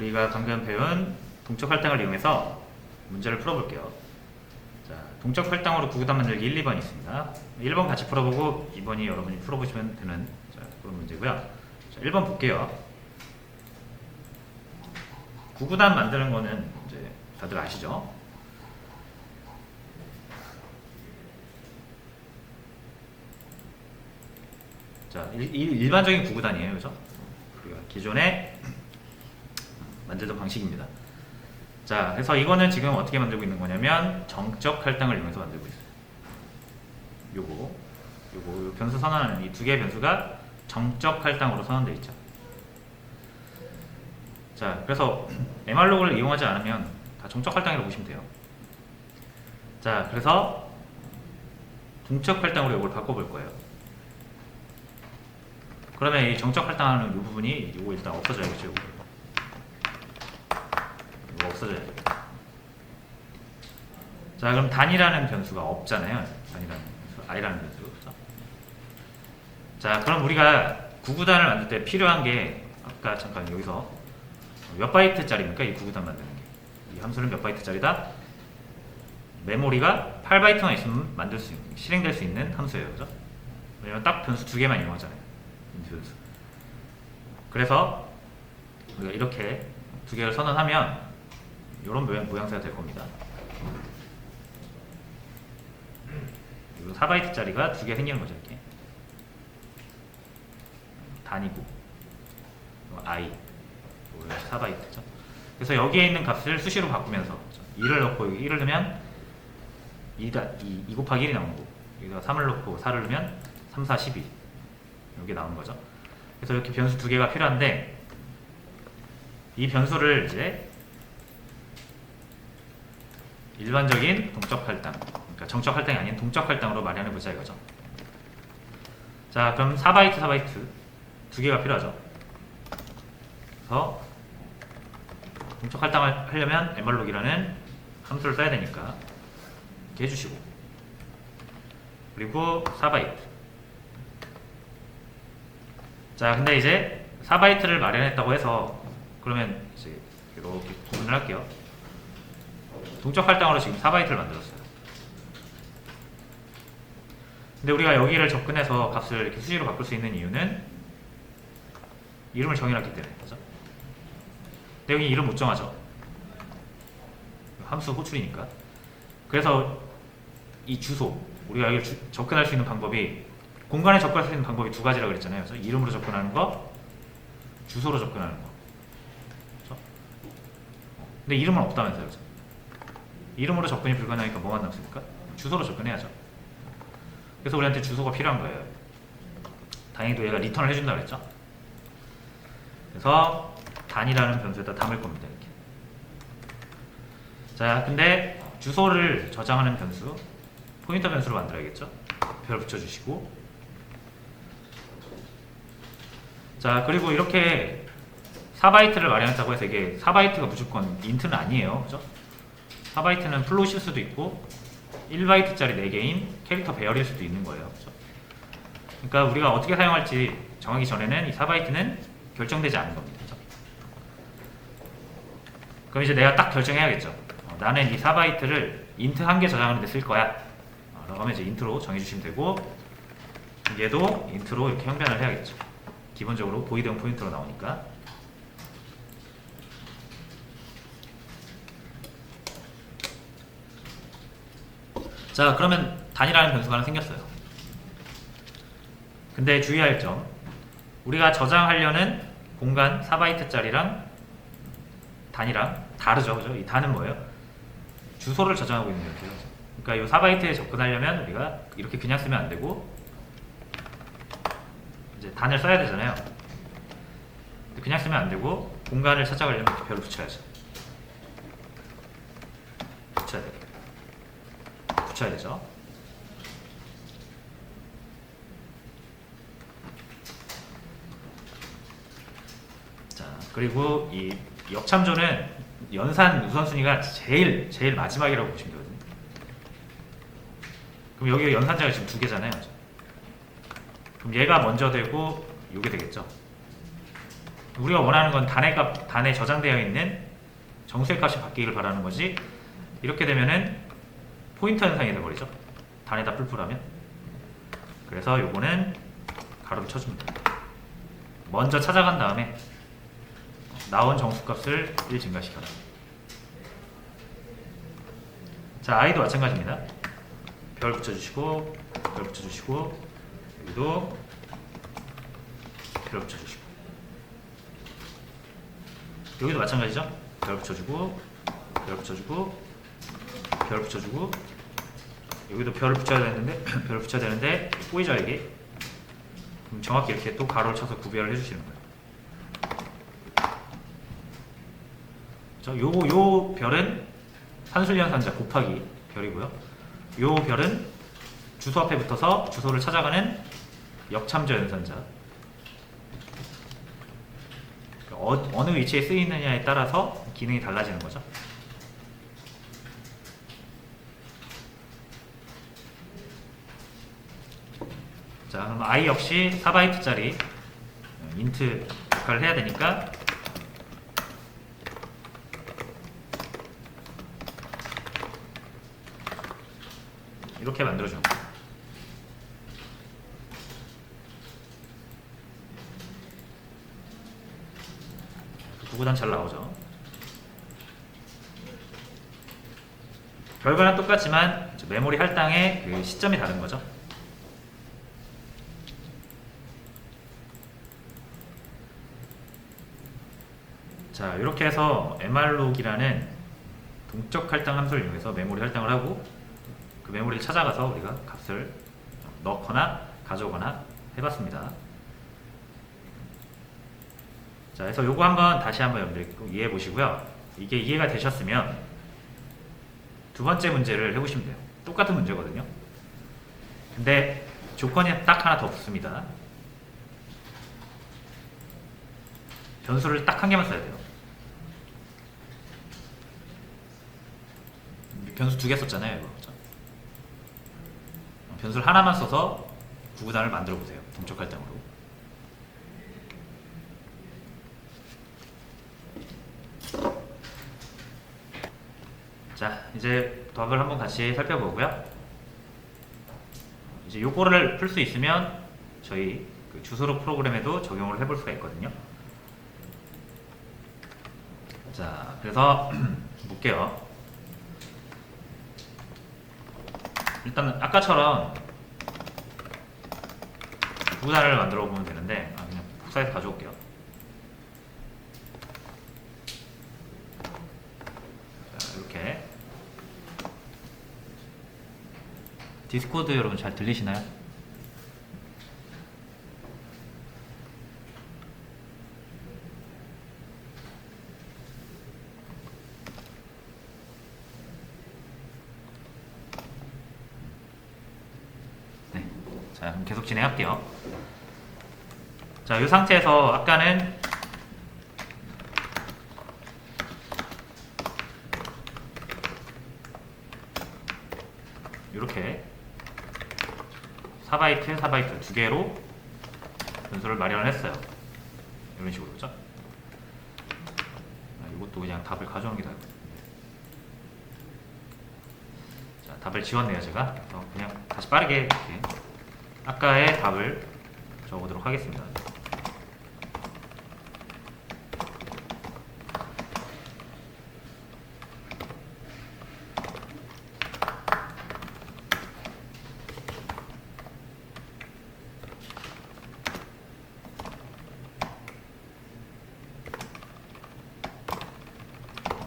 우리가 방금 배운 동적 할당을 이용해서 문제를 풀어볼게요. 자, 동적 할당으로 구구단 만들기 1, 2번이 있습니다. 1번 같이 풀어보고 2번이 여러분이 풀어보시면 되는 그런 문제고요. 자, 1번 볼게요. 구구단 만드는 거는 이제 다들 아시죠? 자, 일반적인 구구단이에요. 그죠? 우리가 기존에 만들던 방식입니다. 자, 그래서 이거는 지금 어떻게 만들고 있는 거냐면 정적 할당을 이용해서 만들고 있어요. 요거 변수 선언하는 이 두 개의 변수가 정적 할당으로 선언되어 있죠. 자, 그래서 mrlog을 이용하지 않으면 다 정적 할당이라고 보시면 돼요. 자, 그래서 동적 할당으로 이걸 바꿔볼 거예요. 그러면 이 정적 할당하는 이 부분이 이거 일단 없어져야겠죠. 이거 없어져야 돼요. 자, 그럼 단이라는 변수가 없잖아요. 단이라는 변수, i라는 변수. 그렇죠? 자, 그럼 우리가 구구단을 만들 때 필요한 게 아까 잠깐 여기서 몇 바이트짜리입니까? 이 구구단 만드는 게. 이 함수는 몇 바이트짜리다? 메모리가 8바이트만 있으면 만들 수 있는, 실행될 수 있는 함수예요. 그죠? 왜냐면 딱 변수 두 개만 이용하잖아요. 변수. 그래서 우리가 이렇게 두 개를 선언하면 이런 모양새가 될 겁니다. 그리고 4바이트짜리가 두 개 생기는 거죠. 이렇게 단이고 i 4바이트죠. 그래서 여기에 있는 값을 수시로 바꾸면서 2를 넣고 여기 1을 넣으면 2 곱하기 1이 나오고 여기다가 3을 넣고 4를 넣으면 3, 4, 12 여기 나오는 거죠. 그래서 이렇게 변수 두 개가 필요한데 이 변수를 이제 일반적인 동적 할당, 그러니까 정적 할당이 아닌 동적 할당으로 마련해 보자 이거죠. 자, 그럼 4바이트, 4바이트 두 개가 필요하죠. 그래서 동적 할당을 하려면 mrlog이라는 함수를 써야 되니까 이렇게 해주시고, 그리고 4바이트. 자, 근데 이제 4바이트를 마련했다고 해서 그러면 이제 이렇게 구분을 할게요. 동적 할당으로 지금 4바이트를 만들었어요. 근데 우리가 여기를 접근해서 값을 이렇게 수시로 바꿀 수 있는 이유는 이름을 정해놨기 때문에, 그죠? 근데 여기 이름 못 정하죠. 함수 호출이니까. 그래서 이 주소, 우리가 여기를 접근할 수 있는 방법이, 공간에 접근할 수 있는 방법이 두 가지라고 그랬잖아요. 그래서 이름으로 접근하는 거, 주소로 접근하는 거. 그렇죠? 근데 이름은 없다면서요. 그렇죠? 이름으로 접근이 불가능하니까 뭐만 남습니까? 주소로 접근해야죠. 그래서 우리한테 주소가 필요한 거예요. 다행히도 얘가 리턴을 해준다고 그랬죠. 그래서 단이라는 변수에다 담을 겁니다. 이렇게. 자, 근데 주소를 저장하는 변수, 포인터 변수로 만들어야겠죠. 별 붙여주시고, 자, 그리고 이렇게 4바이트를 마련했다고 해서 이게 4바이트가 무조건 인트는 아니에요. 그죠? 4바이트는 플롯일 수도 있고 1바이트짜리 4개인 캐릭터 배열일 수도 있는 거예요. 그죠? 그러니까 우리가 어떻게 사용할지 정하기 전에는 이 4바이트는 결정되지 않은 겁니다. 그죠? 그럼 이제 내가 딱 결정해야겠죠. 나는 이 4바이트를 인트 1개 저장하는 데 쓸 거야. 라고 하면 이제 인트로 정해주시면 되고, 얘도 인트로 이렇게 형변을 해야겠죠. 기본적으로 보이드형 포인트로 나오니까. 자, 그러면 단이라는 변수가 하나 생겼어요. 근데 주의할 점, 우리가 저장하려는 공간 4바이트짜리랑 단이랑 다르죠. 그죠? 이 단은 뭐예요? 주소를 저장하고 있는 거예요. 그러니까 이 4바이트에 접근하려면 우리가 이렇게 그냥 쓰면 안 되고 이제 단을 써야 되잖아요. 그냥 쓰면 안 되고 공간을 찾아가려면 이렇게 별을 붙여야죠. 붙여야 되죠. 자, 그리고 이 역참조는 연산 우선순위가 제일 마지막이라고 보시면 되거든요. 그럼 여기 연산자가 지금 두 개잖아요. 그럼 얘가 먼저 되고 요게 되겠죠. 우리가 원하는 건 단에 저장되어 있는 정수의 값이 바뀌기를 바라는 거지. 이렇게 되면은 포인터 현상이 돼버리죠. 단에다 풀풀하면. 그래서 요거는 가로로 쳐줍니다. 먼저 찾아간 다음에 나온 정수값을 1 증가시켜라. 자, i도 마찬가지입니다. 별 붙여주시고, 별 붙여주시고, 여기도 별 붙여주시고, 여기도 마찬가지죠. 별 붙여주고, 별 붙여주고, 별 붙여주고, 여기도 별을 붙여야 되는데 별을 붙여야 되는데 꼬이죠 이게. 그럼 정확히 이렇게 또 가로를 쳐서 구별을 해주시는 거예요. 요 별은 산술연산자 곱하기 별이고요. 요 별은 주소 앞에 붙어서 주소를 찾아가는 역참조 연산자. 어느 위치에 쓰이느냐에 따라서 기능이 달라지는 거죠. 자, 그럼 i 역시 4바이트짜리 인트 역할을 해야 되니까 이렇게 만들어주는 거예요. 구구단 잘 나오죠. 별과는 똑같지만 메모리 할당의 그 시점이 다른 거죠. 자, 이렇게 해서 mrlog이라는 동적 할당 함수를 이용해서 메모리 할당을 하고 그 메모리를 찾아가서 우리가 값을 넣거나 가져오거나 해봤습니다. 자, 그래서 요거 다시 한번 여러분들 이해해 보시고요. 이게 이해가 되셨으면 두 번째 문제를 해보시면 돼요. 똑같은 문제거든요. 근데 조건이 딱 하나 더 붙습니다. 변수를 딱 한 개만 써야 돼요. 변수 2개 썼잖아요. 이거. 그렇죠? 변수를 하나만 써서 구구단을 만들어 보세요. 동적 할당으로. 자, 이제 답을 한번 같이 살펴보고요. 이제 요거를 풀 수 있으면 저희 그 주소록 프로그램에도 적용을 해볼 수가 있거든요. 자, 그래서 볼게요. 일단 아까처럼 구구단을 만들어 보면 되는데 그냥 복사해서 가져올게요. 자, 이렇게 디스코드 여러분 잘 들리시나요? 자, 그럼 계속 진행할게요. 자, 이 상태에서 아까는 이렇게 4바이트, 4바이트 두 개로 변수를 마련을 했어요. 이런 식으로, 그죠? 이것도 그냥 답을 가져오는 게 나아요. 자, 답을 지웠네요, 제가. 그래서 그냥 다시 빠르게 이렇게 아까의 답을 적어보도록 하겠습니다.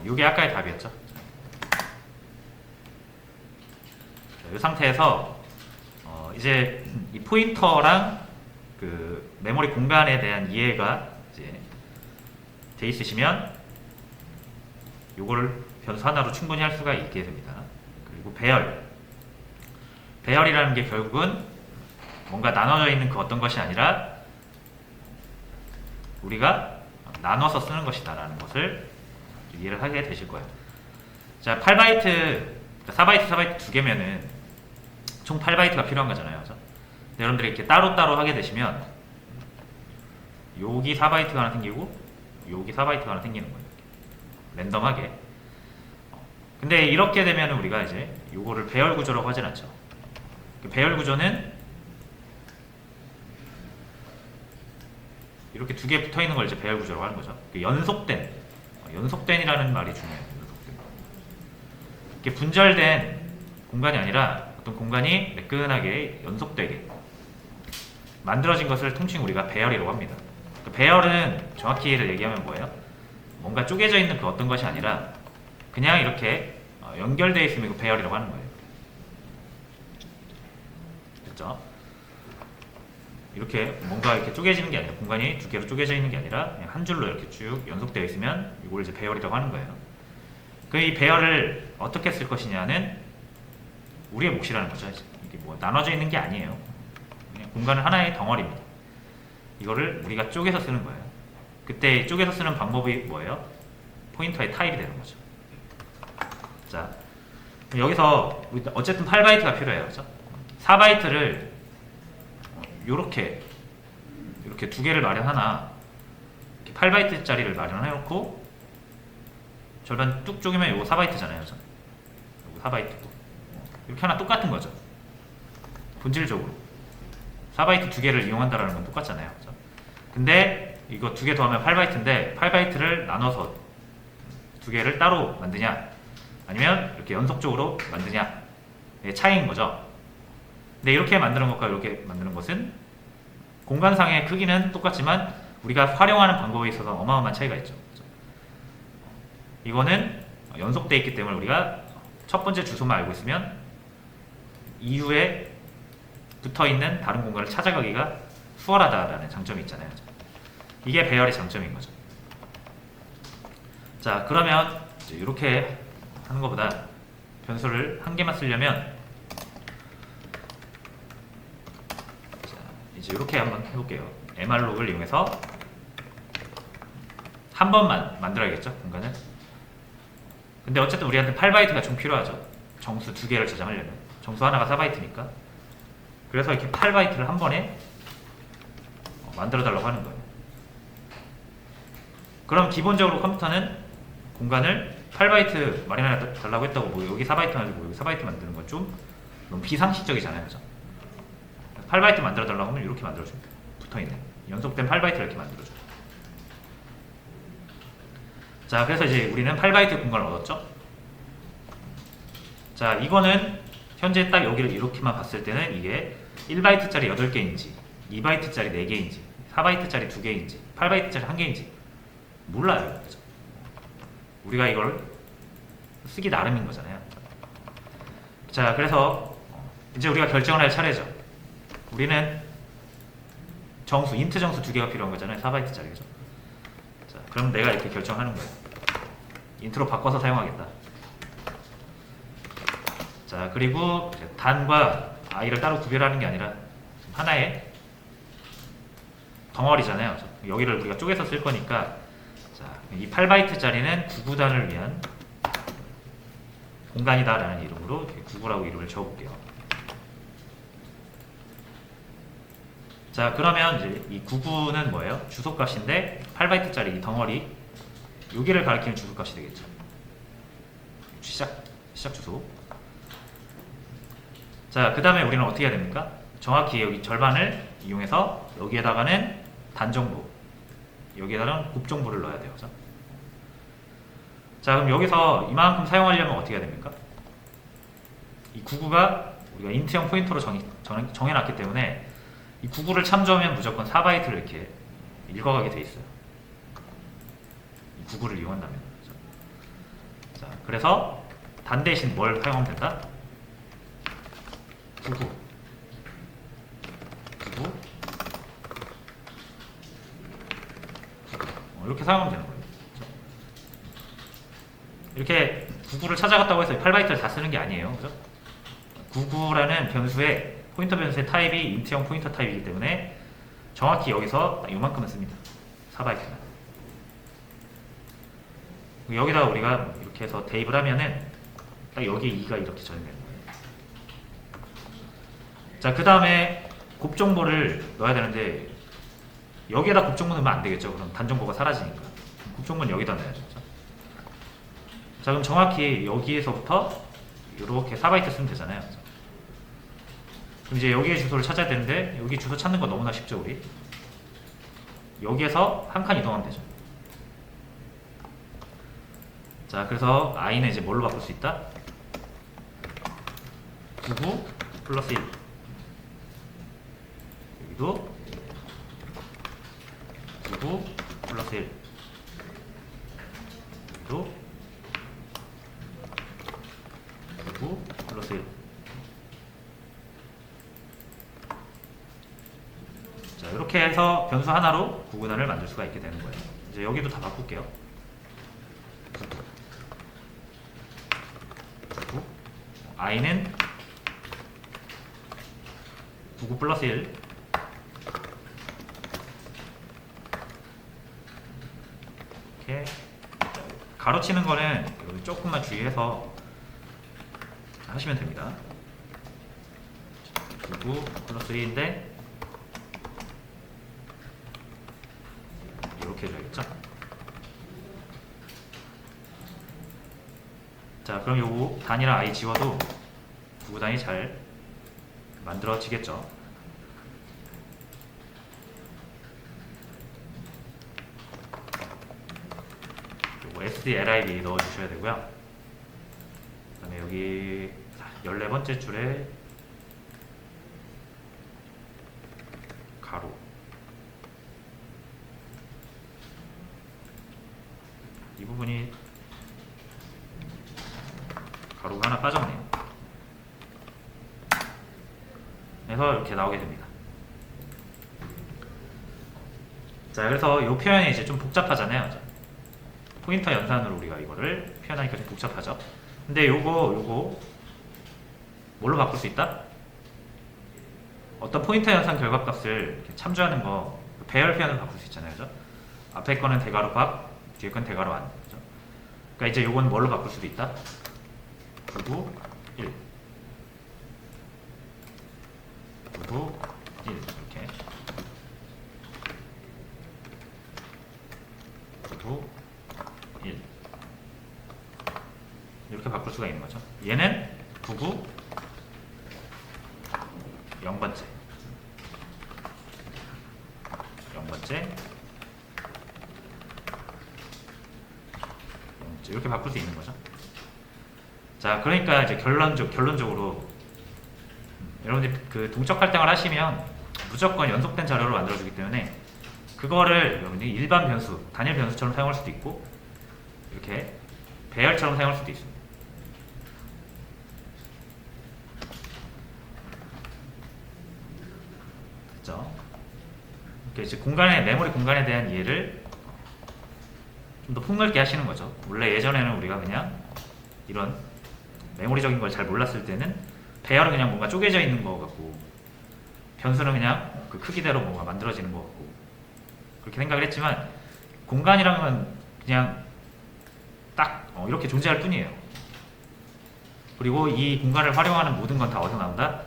이게 아까의 답이었죠. 이 상태에서 이제 이 포인터랑 그 메모리 공간에 대한 이해가 이제 돼 있으시면 요거를 변수 하나로 충분히 할 수가 있게 됩니다. 그리고 배열이라는 게 결국은 뭔가 나눠져 있는 그 어떤 것이 아니라 우리가 나눠서 쓰는 것이다 라는 것을 이해를 하게 되실 거예요. 자, 8바이트, 4바이트, 4바이트 두 개면은 총 8바이트가 필요한 거잖아요. 그렇죠? 여러분들이 이렇게 따로따로 하게 되시면 여기 4바이트가 하나 생기고 여기 4바이트가 하나 생기는 거예요. 랜덤하게. 근데 이렇게 되면 우리가 이제 요거를 배열 구조라고 하진 않죠. 배열 구조는 이렇게 두 개 붙어 있는 걸 이제 배열 구조라고 하는 거죠. 연속된이라는 말이 중요해요. 연속된. 이게 분절된 공간이 아니라 어떤 공간이 매끈하게 연속되게 만들어진 것을 통칭 우리가 배열이라고 합니다. 그 배열은 정확히를 얘기하면 뭐예요? 뭔가 쪼개져 있는 그 어떤 것이 아니라 그냥 이렇게 연결되어 있으면 그 배열이라고 하는 거예요. 됐죠? 이렇게 뭔가 이렇게 쪼개지는 게 아니라 공간이 두 개로 쪼개져 있는 게 아니라 그냥 한 줄로 이렇게 쭉 연속되어 있으면 이걸 이제 배열이라고 하는 거예요. 그 이 배열을 어떻게 쓸 것이냐는 우리의 몫이라는 거죠. 이게 뭐 나눠져 있는 게 아니에요. 그냥 공간은 하나의 덩어리입니다. 이거를 우리가 쪼개서 쓰는 거예요. 그때 쪼개서 쓰는 방법이 뭐예요? 포인터의 타입이 되는 거죠. 자, 여기서 어쨌든 8바이트가 필요해요. 그죠? 4바이트를 이렇게 두 개를 마련하나 8바이트짜리를 마련해놓고 절반 뚝 쪼개면 이거 4바이트잖아요. 그죠? 이거 4바이트고 이렇게 하나 똑같은 거죠. 본질적으로 4바이트 두 개를 이용한다는 건 똑같잖아요. 그죠? 근데 이거 두 개 더하면 8바이트인데 8바이트를 나눠서 두 개를 따로 만드냐 아니면 이렇게 연속적으로 만드냐의 차이인 거죠. 근데 이렇게 만드는 것과 이렇게 만드는 것은 공간상의 크기는 똑같지만 우리가 활용하는 방법에 있어서 어마어마한 차이가 있죠. 그죠? 이거는 연속되어 있기 때문에 우리가 첫 번째 주소만 알고 있으면 이후에 붙어있는 다른 공간을 찾아가기가 수월하다라는 장점이 있잖아요. 이게 배열의 장점인 거죠. 자, 그러면 이제 이렇게 하는 것보다 변수를 한 개만 쓰려면 자, 이제 이렇게 한번 해볼게요. mrlog을 이용해서 한 번만 만들어야겠죠, 공간을. 근데 어쨌든 우리한테 8바이트가 좀 필요하죠. 정수 두 개를 저장하려면. 정수 하나가 4바이트니까. 그래서 이렇게 8바이트를 한 번에 만들어 달라고 하는 거예요. 그럼 기본적으로 컴퓨터는 공간을 8바이트 마련해 달라고 했다고 뭐 여기 4바이트 만들고 여기 4바이트 만드는 건 좀 너무 비상식적이잖아요. 그죠? 8바이트 만들어 달라고 하면 이렇게 만들어줍니다. 붙어있는 연속된 8바이트를 이렇게 만들어줘요. 자, 그래서 이제 우리는 8바이트 공간을 얻었죠. 자, 이거는 현재 딱 여기를 이렇게만 봤을 때는 이게 1바이트짜리 8개인지 2바이트짜리 4개인지 4바이트짜리 2개인지 8바이트짜리 1개인지 몰라요. 그죠? 우리가 이걸 쓰기 나름인 거잖아요. 자, 그래서 이제 우리가 결정을 할 차례죠. 우리는 정수, 인트 정수 2개가 필요한 거잖아요. 4바이트짜리. 그죠? 자, 그럼 내가 이렇게 결정하는 거예요. 인트로 바꿔서 사용하겠다. 자, 그리고 단과 i를 따로 구별하는 게 아니라 하나의 덩어리잖아요. 여기를 우리가 쪼개서 쓸 거니까 자, 이 8바이트짜리는 99단을 위한 공간이다 라는 이름으로 99라고 이름을 지어볼게요. 자, 그러면 이제 이 99는 뭐예요? 주소값인데 8바이트짜리 이 덩어리 여기를 가리키는 주소값이 되겠죠. 시작 주소. 자, 그 다음에 우리는 어떻게 해야 됩니까? 정확히 여기 절반을 이용해서 여기에다가는 단정보, 여기에다가는 곱정보를 넣어야 돼요. 그죠? 자, 그럼 여기서 이만큼 사용하려면 어떻게 해야 됩니까? 이 99가 우리가 인트형 포인터로 정해놨기 때문에 이 99를 참조하면 무조건 4바이트를 이렇게 읽어가게 돼 있어요. 이 99를 이용한다면. 그죠? 자, 그래서 단 대신 뭘 사용하면 된다? 99 이렇게 사용하면 되는 거예요. 그렇죠? 이렇게 99를 찾아갔다고 해서 8바이트를 다 쓰는 게 아니에요. 그죠? 99라는 변수의 포인터 변수의 타입이 인트형 포인터 타입이기 때문에 정확히 여기서 이만큼은 씁니다. 4바이트는. 여기다 우리가 이렇게 해서 대입을 하면은 딱 여기에 2가 이렇게 적용되는 거예요. 자, 그 다음에 곱정보를 넣어야 되는데 여기에다 곱종문 넣으면 안 되겠죠. 그럼 단정보가 사라지니까. 곱종문 여기다 넣어야죠. 자, 그럼 정확히 여기에서부터 이렇게 4바이트 쓰면 되잖아요. 그럼 이제 여기에 주소를 찾아야 되는데 여기 주소 찾는 거 너무나 쉽죠, 우리. 여기에서 한 칸 이동하면 되죠. 자, 그래서 i는 이제 뭘로 바꿀 수 있다? 99 플러스 1. 여기도 99 플러스 1. 여기도 99 플러스 1. 자, 이렇게 해서 변수 하나로 구분원을 만들 수가 있게 되는 거예요. 이제 여기도 다 바꿀게요. 99. i는 99 플러스 1. 이렇게 가로치는 거는 조금만 주의해서 하시면 됩니다. 99 플러스 1인데 이렇게 해줘야겠죠? 자, 그럼 요거 단이랑 i 지워도 구구단이 잘 만들어지겠죠? 요거 sdlib 넣어주셔야 되고요. 그 다음에 여기 14번째 줄에 가로, 이 부분이 가로가 하나 빠졌네요. 그래서 이렇게 나오게 됩니다. 자, 그래서 이 표현이 이제 좀 복잡하잖아요. 포인터 연산으로 우리가 이거를 표현하니까 좀 복잡하죠. 근데 요거 뭘로 바꿀 수 있다? 어떤 포인터 연산 결과값을 이렇게 참조하는 거 배열 표현으로 바꿀 수 있잖아요. 그죠? 앞에 거는 대괄호 밖, 뒤에 건 대괄호 안. 그죠? 그러니까 이제 요건 뭘로 바꿀 수도 있다? 99, 1. 99, 1. 이렇게. 99, 1. 이렇게 바꿀 수가 있는 거죠. 얘는 99, 0번째. 0번째. 이렇게 바꿀 수 있는 거죠. 자, 그러니까 이제 결론적으로 여러분들 그 동적 할당을 하시면 무조건 연속된 자료로 만들어주기 때문에 그거를 여러분들이 일반 변수, 단일 변수처럼 사용할 수도 있고 이렇게 배열처럼 사용할 수도 있습니다. 됐죠? 이렇게 이제 메모리 공간에 대한 이해를 좀 더 폭넓게 하시는 거죠. 원래 예전에는 우리가 그냥 이런 메모리적인 걸 잘 몰랐을 때는 배열은 그냥 뭔가 쪼개져 있는 거 같고 변수는 그냥 그 크기대로 뭔가 만들어지는 거 같고 그렇게 생각을 했지만 공간이라는 그냥 딱 이렇게 존재할 뿐이에요. 그리고 이 공간을 활용하는 모든 건 다 어디서 나온다?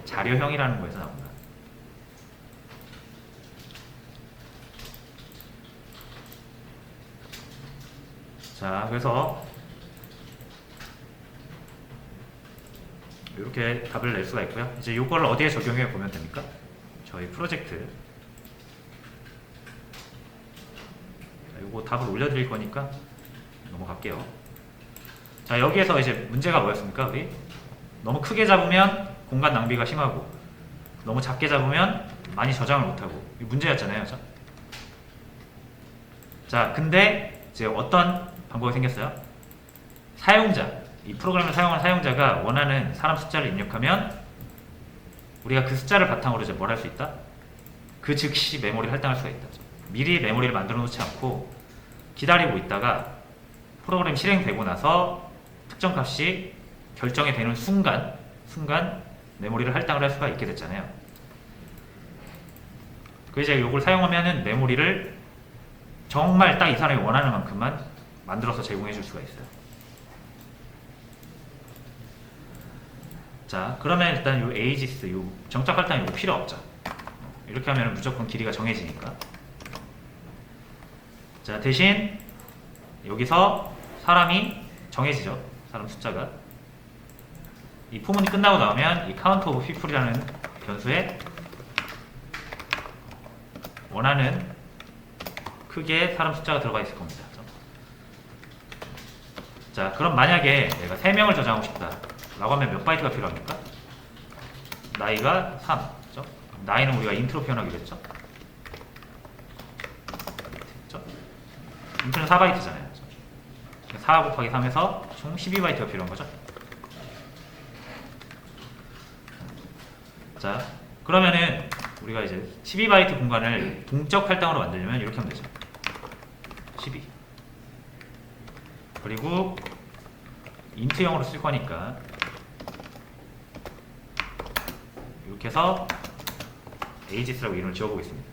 자료형이라는 거에서 나온다. 자, 그래서 이렇게 답을 낼 수가 있고요. 이제 이걸 어디에 적용해 보면 됩니까? 저희 프로젝트. 이거 답을 올려드릴 거니까 넘어갈게요. 자, 여기에서 이제 문제가 뭐였습니까? 우리 너무 크게 잡으면 공간 낭비가 심하고 너무 작게 잡으면 많이 저장을 못하고 이 문제였잖아요. 그렇죠? 자, 근데 이제 어떤 방법이 생겼어요? 사용자, 이 프로그램을 사용하는 사용자가 원하는 사람 숫자를 입력하면 우리가 그 숫자를 바탕으로 이제 뭘 할 수 있다? 그 즉시 메모리를 할당할 수가 있다. 미리 메모리를 만들어 놓지 않고 기다리고 있다가 프로그램 실행되고 나서 특정 값이 결정이 되는 순간 메모리를 할당을 할 수가 있게 됐잖아요. 그 이제 이걸 사용하면은 메모리를 정말 딱 이 사람이 원하는 만큼만 만들어서 제공해 줄 수가 있어요. 자, 그러면 일단 요 에이지스, 요 정적 할당 이거 필요 없죠. 이렇게 하면 무조건 길이가 정해지니까. 자, 대신 여기서 사람이 정해지죠. 사람 숫자가. 이 포문이 끝나고 나오면 이 count of people이라는 변수에 원하는 크기의 사람 숫자가 들어가 있을 겁니다. 자, 그럼 만약에 내가 3명을 저장하고 싶다 라고 하면 몇 바이트가 필요합니까? 나이가 3, 그죠? 나이는 우리가 인트로 표현하기로 했죠? 그죠? 인트는 4바이트잖아요. 4 곱하기 3에서 총 12바이트가 필요한 거죠. 자, 그러면은 우리가 이제 12바이트 공간을 동적 할당으로 만들려면 이렇게 하면 되죠. 12. 그리고 인트형으로 쓸 거니까 이렇게 해서 ages라고 이름을 지어보겠습니다.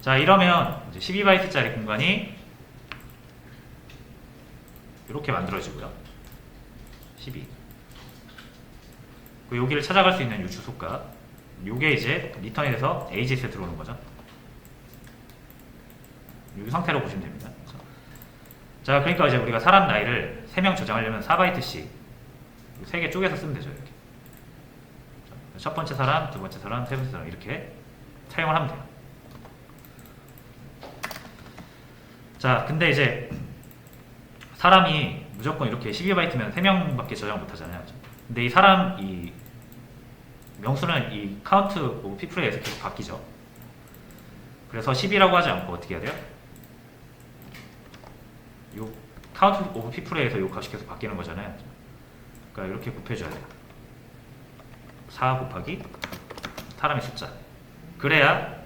자, 이러면 이제 12바이트짜리 공간이 이렇게 만들어지고요. 12. 그 여기를 찾아갈 수 있는 이 주소가 요게 이제 리턴이 돼서 ages에 들어오는 거죠. 이 상태로 보시면 됩니다. 자, 그러니까 이제 우리가 사람 나이를 3명 저장하려면 4바이트씩 3개 쪼개서 쓰면 되죠. 이렇게. 첫 번째 사람, 두 번째 사람, 세 번째 사람 이렇게 사용을 하면 돼요. 자, 근데 이제 사람이 무조건 이렇게 12바이트면 3명밖에 저장 못 하잖아요. 근데 이 사람, 이 명수는 이 count of people에 의해서 계속 바뀌죠. 그래서 10이라고 하지 않고 어떻게 해야 돼요? 요 count of people에 의해서 요 값이 계속 바뀌는 거잖아요. 그러니까 이렇게 곱해줘야 돼요. 4 곱하기 사람의 숫자. 그래야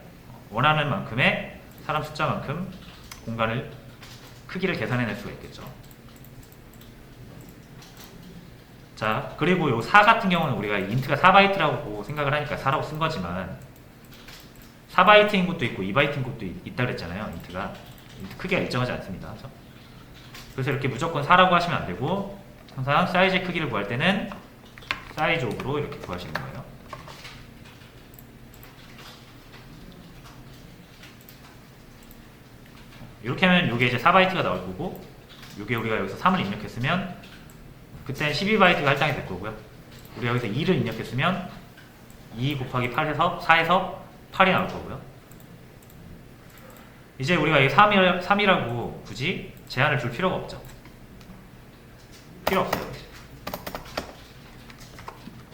원하는 만큼의 사람 숫자만큼 공간을 크기를 계산해낼 수가 있겠죠. 자, 그리고 요 4 같은 경우는 우리가 인트가 4바이트라고 생각을 하니까 4라고 쓴 거지만 4바이트인 것도 있고 2바이트인 것도 있다 그랬잖아요. 인트 크기가 일정하지 않습니다. 그래서 이렇게 무조건 4라고 하시면 안 되고 항상 사이즈의 크기를 구할 때는 사이즈 옵으로 이렇게 구하시는 거예요. 이렇게 하면 이게 이제 4바이트가 나올 거고, 이게 우리가 여기서 3을 입력했으면 그때는 12바이트가 할당이 될 거고요. 우리가 여기서 2를 입력했으면 2 곱하기 8에서 4에서 8이 나올 거고요. 이제 우리가 이 3이라고 굳이 제한을 줄 필요가 없죠. 필요 없어요.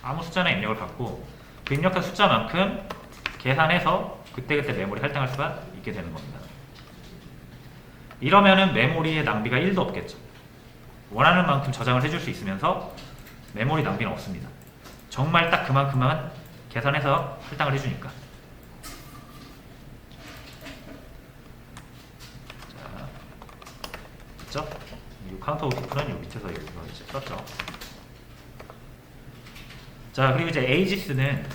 아무 숫자나 입력을 받고 그 입력한 숫자만큼 계산해서 그때그때 메모리 할당할 수가 있게 되는 겁니다. 이러면은 메모리의 낭비가 1도 없겠죠. 원하는 만큼 저장을 해줄 수 있으면서 메모리 낭비는 없습니다. 정말 딱 그만큼만 계산해서 할당을 해주니까. 자, 됐죠? 이 카운터 오브 피플은 요 밑에서 이거 이제 썼죠. 자, 그리고 이제 ages는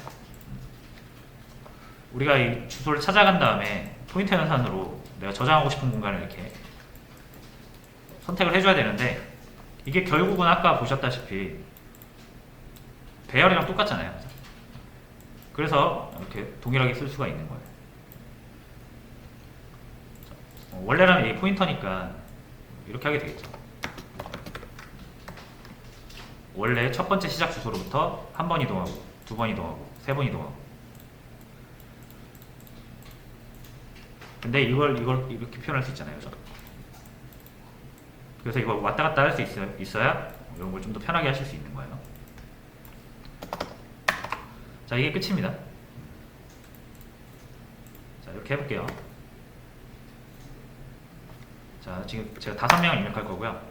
우리가 이 주소를 찾아간 다음에 포인터 연산으로 내가 저장하고 싶은 공간을 이렇게 선택을 해줘야 되는데, 이게 결국은 아까 보셨다시피 배열이랑 똑같잖아요. 그래서 이렇게 동일하게 쓸 수가 있는 거예요. 원래라면 이게 포인터니까 이렇게 하게 되겠죠. 원래 첫 번째 시작 주소로부터 한 번 이동하고, 두 번 이동하고, 세 번 이동하고. 근데 이걸 이렇게 표현할 수 있잖아요. 그죠? 그래서 이거 왔다 갔다 할 수 있어야 이런 걸 좀 더 편하게 하실 수 있는 거예요. 자, 이게 끝입니다. 자, 이렇게 해볼게요. 자, 지금 제가 5명을 입력할 거고요.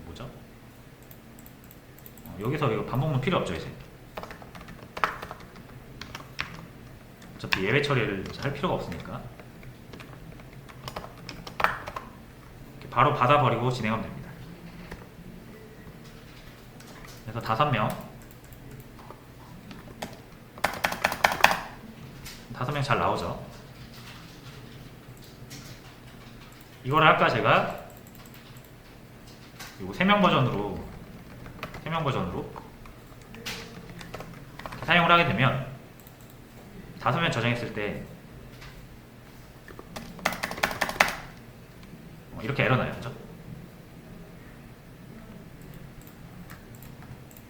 뭐죠? 여기서 이거 반복문 필요 없죠, 이제. 어차피 예외 처리를 할 필요가 없으니까. 이렇게 바로 받아버리고 진행하면 됩니다. 그래서 5명. 5명 잘 나오죠. 이거를 아까 제가 요거 3명 버전으로 사용을 하게 되면 5명 저장했을 때 이렇게 에러 나요. 그죠?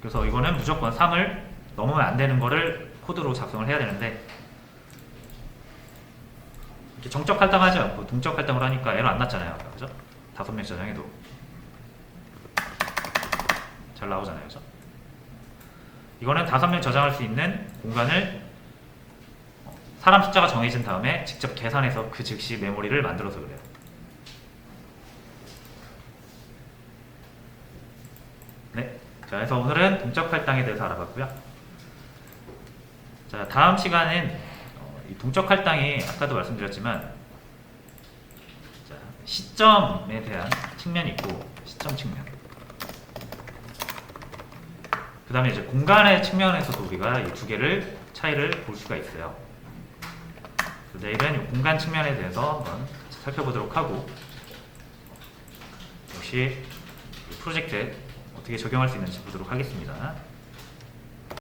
그래서 이거는 무조건 3을 넘으면 안 되는 거를 코드로 작성을 해야 되는데, 이렇게 정적 할당하지 않고 동적 할당을 하니까 에러 안 났잖아요. 아까. 그죠? 5명 저장해도 잘 나오잖아요. 그죠? 이거는 5명 저장할 수 있는 공간을 사람 숫자가 정해진 다음에 직접 계산해서 그 즉시 메모리를 만들어서 그래요. 네. 자, 그래서 오늘은 동적 할당에 대해서 알아봤고요. 자, 다음 시간은 이 동적 할당이 아까도 말씀드렸지만, 자, 시점에 대한 측면이 있고 시점 측면. 그 다음에 이제 공간의 측면에서도 우리가 이 두 개를 차이를 볼 수가 있어요. 그래서 내일은 이 공간 측면에 대해서 한번 살펴보도록 하고, 역시 이 프로젝트에 어떻게 적용할 수 있는지 보도록 하겠습니다.